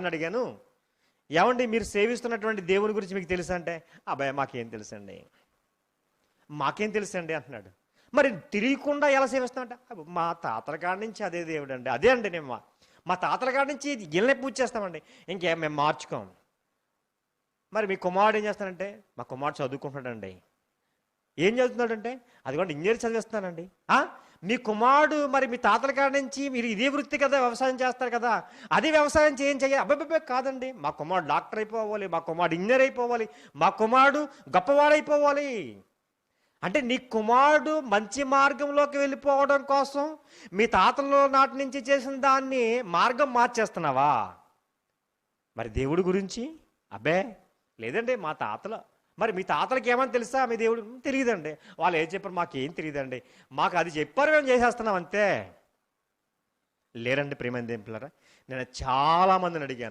భార్యను అడిగాను, ఏమండి మీరు సేవిస్తున్నటువంటి దేవుని గురించి మీకు తెలుసా అంటే, అబ్బాయి మాకేం తెలుసండి, మాకేం తెలుసండి అంటున్నాడు. మరి తెలియకుండా ఎలా సేవిస్తామంటే, మా తాతల కాడి నుంచి అదే దేవుడు అండి, అదే అండి నేను మా తాతల కాడి నుంచి వీళ్ళనే పూజ చేస్తామండి, ఇంకేం మేము మార్చుకోం. మరి మీ కుమారుడు ఏం చేస్తానంటే, మా కుమారుడు చదువుకుంటున్నాడండి. ఏం చదువుతున్నాడంటే, అది కూడా ఇంజనీర్ చదివిస్తున్నానండి. మీ కుమారుడు మరి మీ తాతల కాడి నుంచి మీరు ఇదే వృత్తి కదా, వ్యవసాయం చేస్తారు కదా, అది వ్యవసాయం చేయాలి. అబ్బాయి కాదండి, మా కుమారుడు డాక్టర్ అయిపోవాలి, మా కుమారుడు ఇంజనీర్ అయిపోవాలి, మా కుమారుడు గొప్పవాడైపోవాలి. అంటే నీ కుమారుడు మంచి మార్గంలోకి వెళ్ళిపోవడం కోసం మీ తాతల నాటి నుంచి చేసిన దాన్ని మార్గం మార్చేస్తున్నావా? మరి దేవుడి గురించి అబ్బే లేదండి మా తాతలు, మరి మీ తాతలకి ఏమని తెలుసా మీ దేవుడు? తెలియదండి. వాళ్ళు ఏం చెప్పారు మాకేం తెలియదండి, మాకు అది చెప్పారు మేము చేసేస్తున్నాం అంతే. లేరండి ప్రేమ దేవులారా, నేను చాలా మందిని అడిగాను.